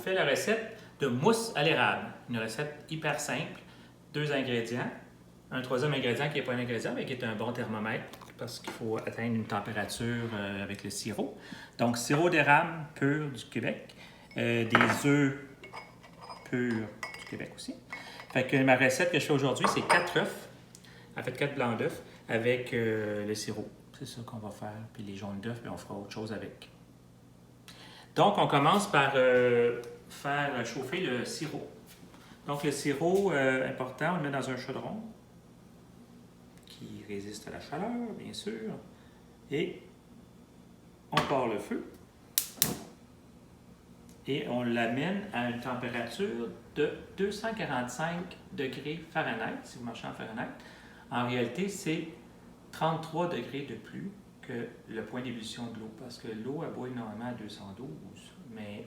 fait la recette de mousse à l'érable. Une recette hyper simple, 2 ingrédients. Un troisième ingrédient qui n'est pas un ingrédient, mais qui est un bon thermomètre, parce qu'il faut atteindre une température avec le sirop. Donc, sirop d'érable pur du Québec, des œufs purs du Québec aussi. Fait que ma recette que je fais aujourd'hui, c'est 4 œufs, en fait 4 blancs d'œufs, avec le sirop. C'est ça qu'on va faire. Puis les jaunes d'œufs, puis on fera autre chose avec. Donc, on commence par faire chauffer le sirop. Donc, le sirop, important, on le met dans un chaudron qui résiste à la chaleur, bien sûr. Et on part le feu. Et on l'amène à une température de 245 degrés Fahrenheit, si vous marchez en Fahrenheit. En réalité, c'est 33 degrés de plus que le point d'ébullition de l'eau, parce que l'eau boit normalement à 212, mais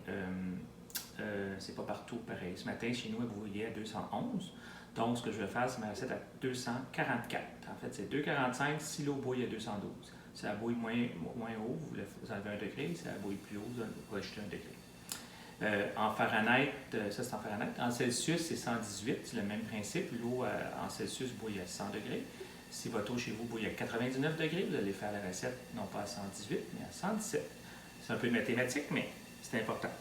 c'est pas partout pareil. Ce matin, chez nous, elle bouillait à 211. Donc, ce que je vais faire, c'est ma recette à 244. En fait, c'est 245 si l'eau bouille à 212. Si elle bouille moins haut, vous enlevez 1 degré. Si elle bouille plus haut, vous rajoutez 1 degré. En Fahrenheit, ça c'est en Fahrenheit. En Celsius, c'est 118, c'est le même principe. L'eau en Celsius bouille à 100 degrés. Si votre eau chez vous bouille à 99 degrés, vous allez faire la recette non pas à 118, mais à 117. C'est un peu de mathématique, mais c'est important.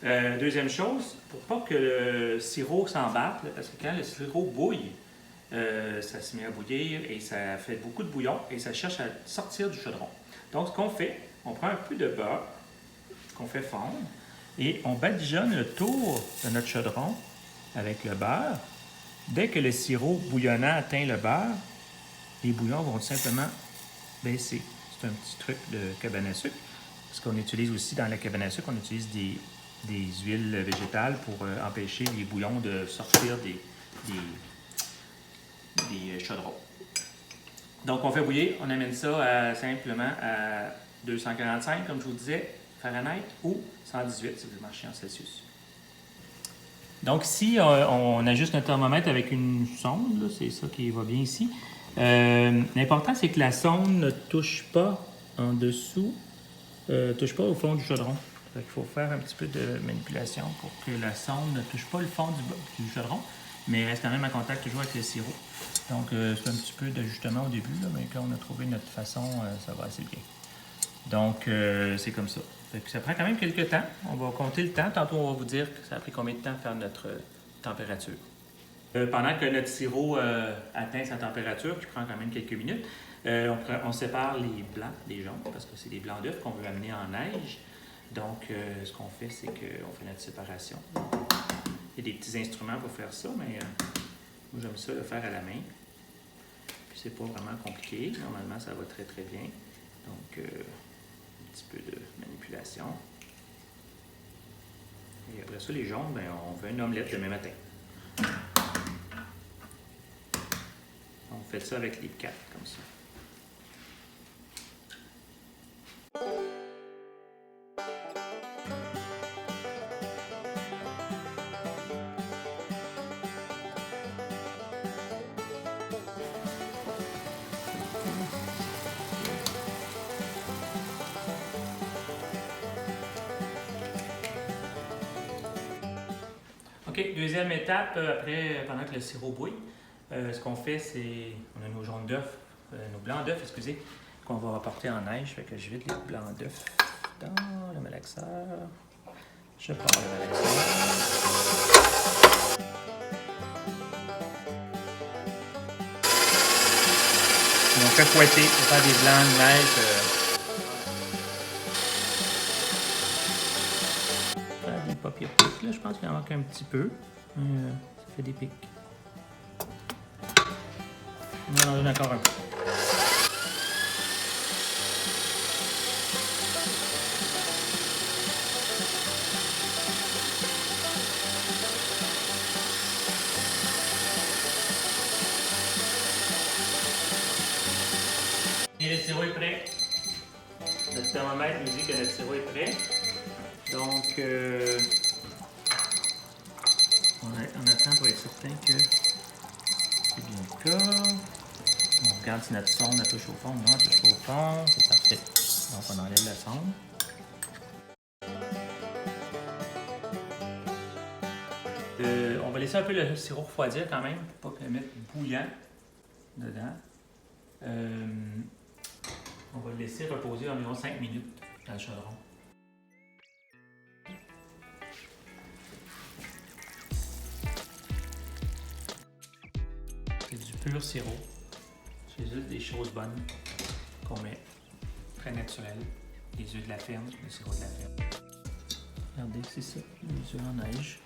Deuxième chose, pour pas que le sirop s'emballe, parce que quand le sirop bouille, ça se met à bouillir et ça fait beaucoup de bouillon et ça cherche à sortir du chaudron. Donc, ce qu'on fait, on prend un peu de beurre qu'on fait fondre et on badigeonne le tour de notre chaudron avec le beurre. Dès que le sirop bouillonnant atteint le beurre, les bouillons vont tout simplement baisser. C'est un petit truc de cabane à sucre. Parce qu'on utilise aussi dans la cabane à sucre, on utilise des huiles végétales pour empêcher les bouillons de sortir des chaudrons. Donc, on fait bouillir, on amène ça simplement à 245, comme je vous disais, Fahrenheit, ou 118 si vous marchez en Celsius. Donc, ici, on ajuste notre thermomètre avec une sonde, c'est ça qui va bien ici. L'important, c'est que la sonde ne touche pas en dessous, touche pas au fond du chaudron. Il faut faire un petit peu de manipulation pour que la sonde ne touche pas le fond du chaudron, mais reste quand même en contact toujours avec le sirop. Donc, c'est un petit peu d'ajustement au début, là, mais quand on a trouvé notre façon, ça va assez bien. Donc, c'est comme ça. Ça prend quand même quelques temps. On va compter le temps. Tantôt, on va vous dire que ça a pris combien de temps à faire notre température. Pendant que notre sirop atteint sa température, qui prend quand même quelques minutes, on sépare les blancs des jaunes, parce que c'est des blancs d'œufs qu'on veut amener en neige. Donc, ce qu'on fait, c'est qu'on fait notre séparation. Il y a des petits instruments pour faire ça, mais moi, j'aime ça le faire à la main. Puis, c'est pas vraiment compliqué. Normalement, ça va très, très bien. Donc, un petit peu de manipulation. Et après ça, les jaunes, ben, on fait une omelette demain matin. On fait ça avec les 4, comme ça. OK, deuxième étape, après, pendant que le sirop bouille, ce qu'on fait, c'est, on a nos jaunes d'œufs, nos blancs d'œufs, excusez, qu'on va apporter en neige. Fait que je vide les blancs d'œufs dans le malaxeur. Je prends le malaxeur. Et on fait fouetter pour faire des blancs de neige. Des papiers pics, là, je pense qu'il en manque un petit peu. Ça fait des pics. On en donne encore un peu. Et le sirop est prêt. Notre thermomètre nous dit que notre sirop est prêt. Donc, on attend pour être certain que c'est bien le cas. On regarde si notre sonde touche au fond. Non, elle touche pas au fond. C'est parfait. Donc, on enlève la sonde. On va laisser un peu le sirop refroidir quand même, pour pas le mettre bouillant dedans. On va le laisser reposer environ 5 minutes dans le chaudron. C'est du pur sirop. C'est juste des choses bonnes qu'on met. Très naturelles. Les œufs de la ferme, le sirop de la ferme. Regardez, c'est ça, les œufs en neige.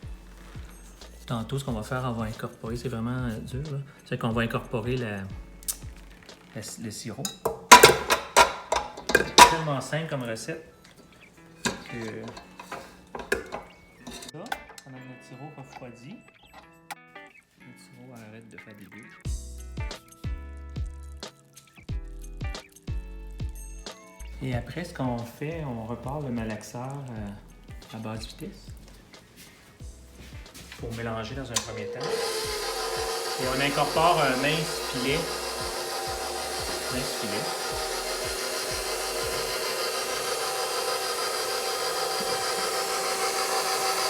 Tantôt, ce qu'on va faire, on va incorporer, c'est vraiment dur, là. C'est qu'on va incorporer le sirop. C'est tellement simple comme recette que ça, pendant que notre sirop refroidit, notre sirop arrête de faire des bulles. Et après, ce qu'on fait, on repart le malaxeur à basse vitesse pour mélanger dans un premier temps. Et on incorpore un mince filet.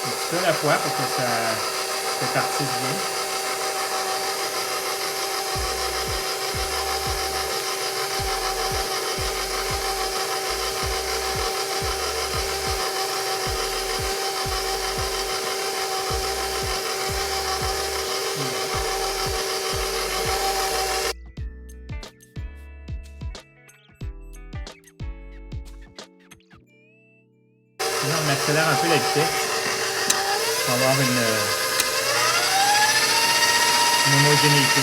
Un petit peu à la fois pour que ça partisse bien. Là, on accélère un peu la vitesse pour avoir une homogénéité.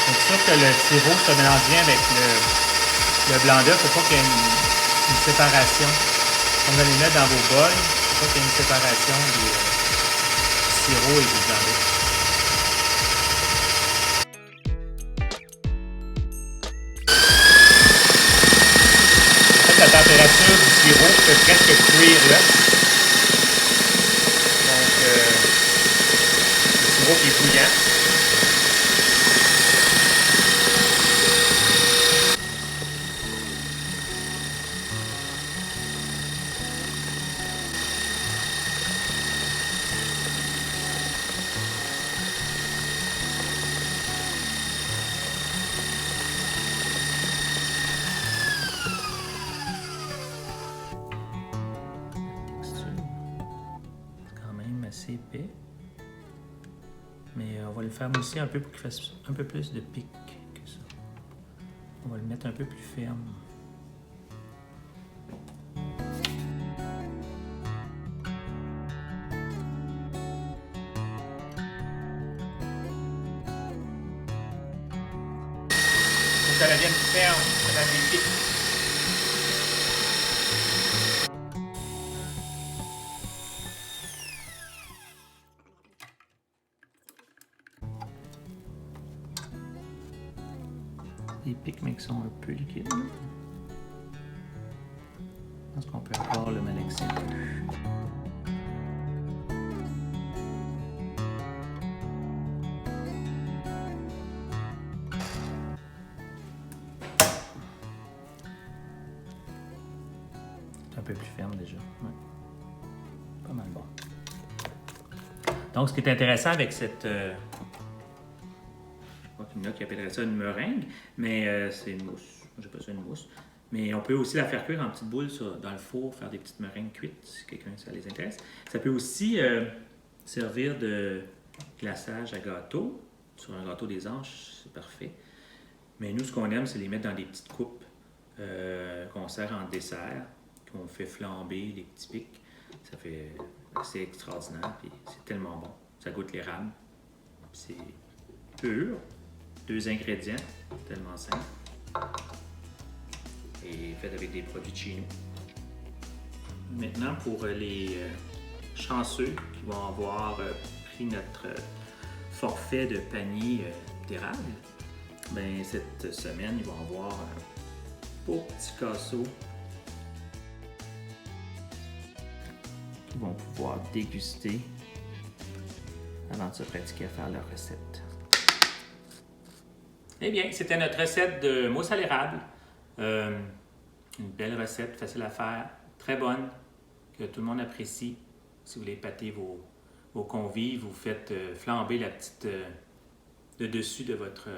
C'est sûr que le sirop se mélange bien avec le blanc d'œuf. Il ne faut pas qu'il y ait une séparation. Quand vous allez le mettre dans vos bols, il ne faut pas qu'il y ait une séparation du sirop et du blanc d'œuf. La température du sirop peut presque cuire l'œuf. Donc, le sirop qui est bouillant. Assez épais, mais on va le faire mousser un peu pour qu'il fasse un peu plus de pic que ça. On va le mettre un peu plus ferme. Faut que ça devienne ferme, ça donne des pics. Les pics, mais qui sont un peu liquides. Je pense qu'on peut encore le malaxer un peu. C'est un peu plus ferme déjà. Ouais. Pas mal bon. Donc, ce qui est intéressant avec cette... Il y en a qui appelleraient ça une meringue, mais c'est une mousse. Moi, j'appelle ça une mousse. Mais on peut aussi la faire cuire en petites boules dans le four, faire des petites meringues cuites, si quelqu'un ça les intéresse. Ça peut aussi servir de glaçage à gâteau. Sur un gâteau des Anges, c'est parfait. Mais nous, ce qu'on aime, c'est les mettre dans des petites coupes qu'on sert en dessert, qu'on fait flamber les petits pics. Ça fait assez extraordinaire, puis c'est tellement bon. Ça goûte l'érable. C'est pur. 2 ingrédients, tellement simple. Et fait avec des produits de chez nous. Maintenant, pour les chanceux qui vont avoir pris notre forfait de panier d'érable, ben, cette semaine, ils vont avoir un beau petit casseau qu'ils vont pouvoir déguster avant de se pratiquer à faire leur recette. Eh bien, c'était notre recette de mousse à l'érable. Une belle recette, facile à faire, très bonne, que tout le monde apprécie si vous voulez épater vos vos convives, vous faites flamber le dessus de votre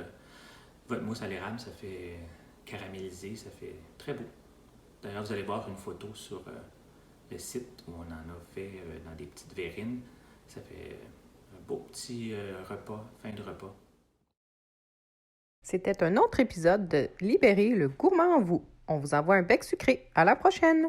mousse à l'érable, ça fait caraméliser, ça fait très beau. D'ailleurs, vous allez voir une photo sur le site où on en a fait dans des petites verrines. Ça fait un beau petit repas, fin de repas. C'était un autre épisode de Libérer le gourmand en vous. On vous envoie un bec sucré. À la prochaine!